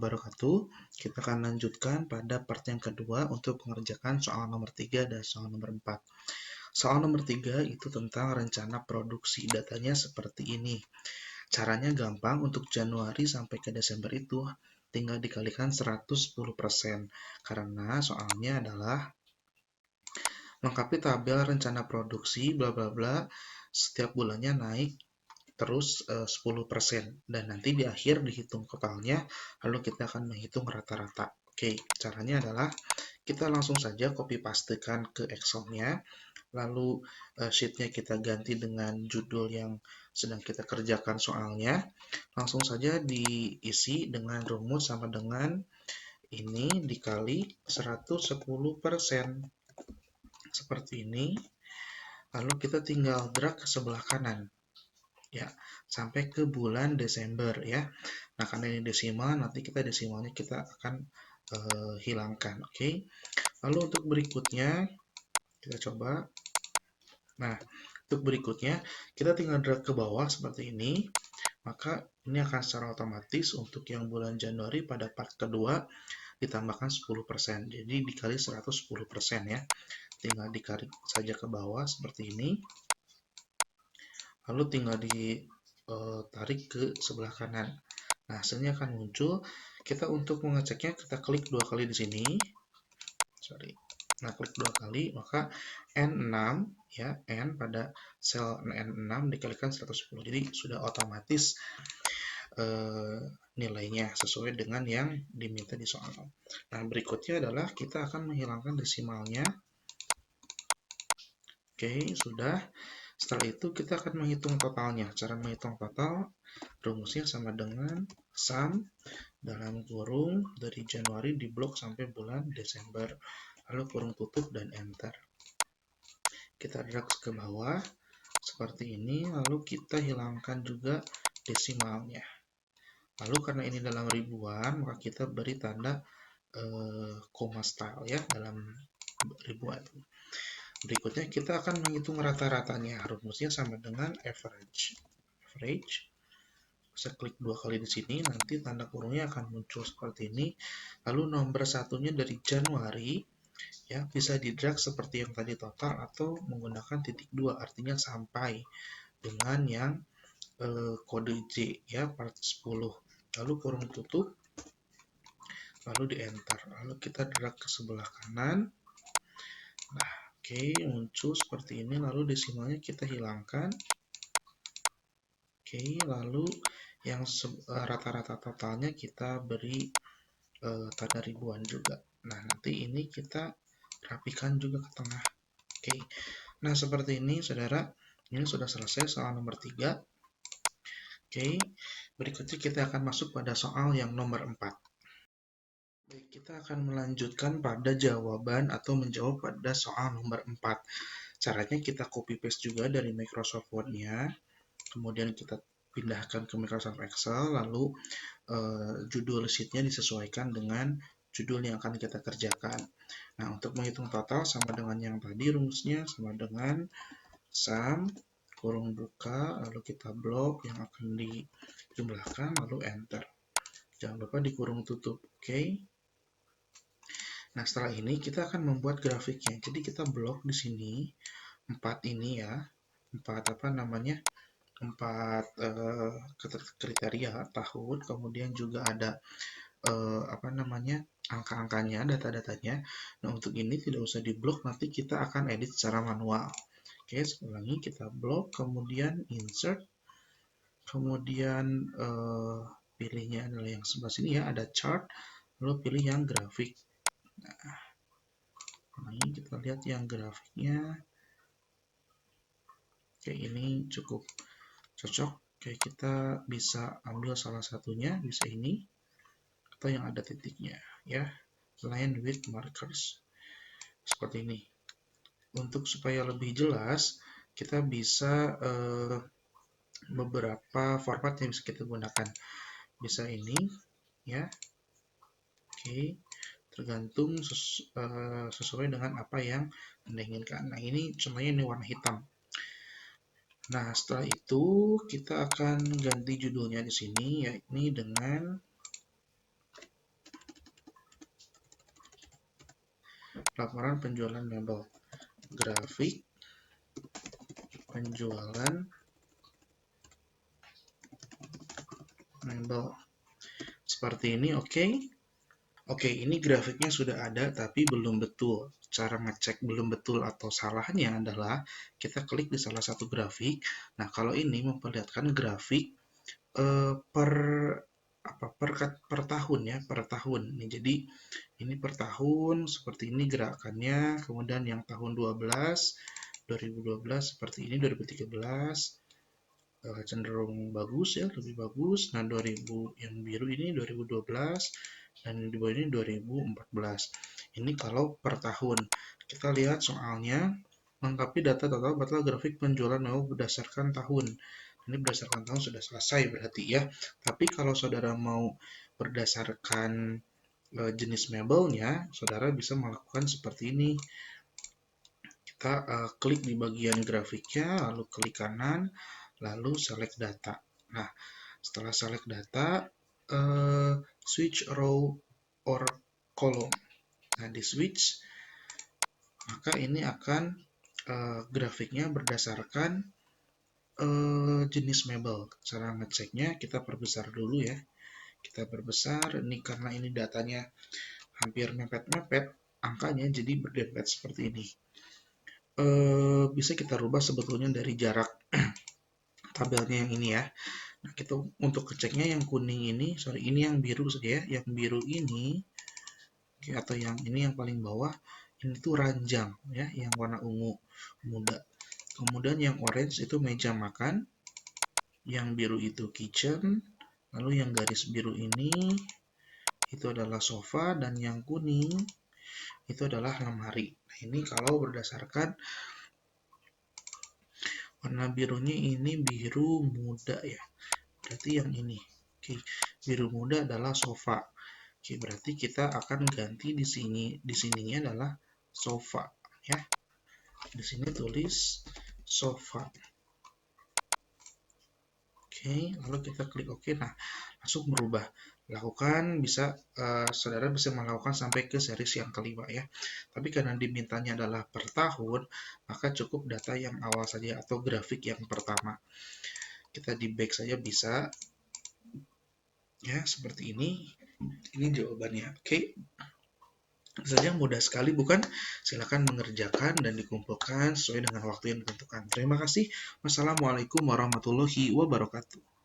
wabarakatuh. Kita akan lanjutkan pada part yang kedua untuk mengerjakan soal nomor 3 dan soal nomor 4. Soal nomor 3 itu tentang rencana produksi. Datanya seperti ini. Caranya gampang, untuk Januari sampai ke Desember itu tinggal dikalikan 110%. Karena soalnya adalah lengkapi tabel rencana produksi bla bla bla, setiap bulannya naik terus 10%, dan nanti di akhir dihitung totalnya, lalu kita akan menghitung rata-rata. Oke, caranya adalah kita langsung saja copy pastekan ke Excel-nya, lalu sheet-nya kita ganti dengan judul yang sedang kita kerjakan soalnya, langsung saja diisi dengan rumus sama dengan ini dikali 110%, seperti ini. Lalu kita tinggal drag ke sebelah kanan, ya, sampai ke bulan Desember, ya. Nah, karena ini desimal, nanti desimalnya kita akan hilangkan. Oke. Lalu untuk berikutnya kita coba. Nah, untuk berikutnya kita tinggal drag ke bawah seperti ini, maka ini akan secara otomatis untuk yang bulan Januari pada part kedua ditambahkan 10%, jadi dikali 110%, ya. Tinggal ditarik saja ke bawah seperti ini, lalu tinggal ditarik ke sebelah kanan. Nah, hasilnya akan muncul. Kita untuk mengeceknya, kita klik 2 kali di sini. Nah, klik 2 kali, maka N6, ya, N pada sel N6 dikalikan 110. Jadi sudah otomatis nilainya sesuai dengan yang diminta di soal. Nah, berikutnya adalah kita akan menghilangkan desimalnya. Oke, sudah. Setelah itu kita akan menghitung totalnya. Cara menghitung total, rumusnya sama dengan sum dalam kurung dari Januari di blok sampai bulan Desember, lalu kurung tutup dan enter. Kita drag ke bawah seperti ini, lalu kita hilangkan juga desimalnya. Lalu karena ini dalam ribuan, maka kita beri tanda koma style, ya, dalam ribuan. Berikutnya kita akan menghitung rata-ratanya. Rumusnya sama dengan average. Bisa klik 2 kali di sini, nanti tanda kurungnya akan muncul seperti ini. Lalu nomor satunya dari Januari, ya, bisa di drag seperti yang tadi total atau menggunakan titik 2, artinya sampai dengan yang kode J, ya, part 10. Lalu kurung tutup, lalu di enter, lalu kita drag ke sebelah kanan. Nah, oke, muncul seperti ini, lalu desimalnya kita hilangkan. Oke, lalu yang rata-rata totalnya kita beri tanda ribuan juga. Nah, nanti ini kita rapikan juga ke tengah. Oke, nah seperti ini saudara, ini sudah selesai soal nomor 3. Oke, berikutnya kita akan masuk pada soal yang nomor 4. Baik, kita akan melanjutkan pada jawaban atau menjawab pada soal nomor 4. Caranya kita copy paste juga dari Microsoft Word-nya, kemudian kita pindahkan ke Microsoft Excel, lalu judul sheet-nya disesuaikan dengan judul yang akan kita kerjakan. Nah, untuk menghitung total sama dengan yang tadi, rumusnya sama dengan sum kurung buka, lalu kita blok yang akan dijumlahkan, lalu enter. Jangan lupa di kurung tutup. Oke. Nah, setelah ini kita akan membuat grafiknya. Jadi kita blok di sini 4 ini, ya. 4 kriteria tahun, kemudian juga ada angka-angkanya, data-datanya. Nah, untuk ini tidak usah diblok, nanti kita akan edit secara manual. Oke, sekali lagi kita blok, kemudian insert, kemudian pilihnya adalah yang sebelah sini, ya, ada chart, lalu pilih yang grafik. Nah, ini kita lihat yang grafiknya. Oke, ini cukup cocok. Oke, kita bisa ambil salah satunya, bisa ini, atau yang ada titiknya, ya, line with markers, seperti ini. Untuk supaya lebih jelas, kita bisa beberapa format yang bisa kita gunakan. Bisa ini, ya. Oke, tergantung sesuai dengan apa yang Anda inginkan. Nah, ini contohnya ini warna hitam. Nah, setelah itu kita akan ganti judulnya di sini, yakni dengan laporan penjualan mebel. Grafik penjualan mebel. Seperti ini, oke. Oke, ini grafiknya sudah ada, tapi belum betul. Cara ngecek belum betul atau salahnya adalah kita klik di salah satu grafik. Nah, kalau ini memperlihatkan grafik per per tahun ya, per tahun. Nih, jadi ini per tahun seperti ini gerakannya. Kemudian yang tahun 2012 seperti ini, 2013 cenderung bagus ya, lebih bagus. Nah, 2000 yang biru ini 2012 dan di bawah ini 2014. Ini kalau per tahun. Kita lihat soalnya melengkapi data total batal grafik penjualan mau berdasarkan tahun. Ini berdasarkan tahun sudah selesai berarti ya. Tapi kalau saudara mau berdasarkan jenis mebelnya, saudara bisa melakukan seperti ini. Kita klik di bagian grafiknya, lalu klik kanan, lalu select data. Nah, setelah select data, switch row or column. Nah, di switch, maka ini akan grafiknya berdasarkan jenis mebel. Cara ngeceknya kita perbesar dulu ya. Kita perbesar, ini karena ini datanya hampir mepet-mepet, angkanya jadi berdempet seperti ini. Bisa kita rubah sebetulnya dari jarak tabelnya yang ini ya. Nah, kita untuk ngeceknya yang kuning ini, sorry, ini yang biru saja ya. Yang biru ini, atau yang ini yang paling bawah, ini tuh ranjang ya, yang warna ungu muda. Kemudian yang orange itu meja makan, yang biru itu kitchen, lalu yang garis biru ini itu adalah sofa, dan yang kuning itu adalah lemari. Nah, ini kalau berdasarkan warna birunya ini biru muda ya. Berarti yang ini. Oke, biru muda adalah sofa. Oke, berarti kita akan ganti di sini. Di sininya adalah sofa ya. Di sini tulis sofa. Oke, lalu kita klik OK. Nah, langsung berubah. Lakukan bisa saudara bisa melakukan sampai ke series yang kelima ya. Tapi karena dimintanya adalah per tahun, maka cukup data yang awal saja atau grafik yang pertama. Kita di back saja bisa. Ya, seperti ini. Ini jawabannya. Oke. Saja mudah sekali bukan? Silakan mengerjakan dan dikumpulkan sesuai dengan waktu yang ditentukan. Terima kasih. Wassalamualaikum warahmatullahi wabarakatuh.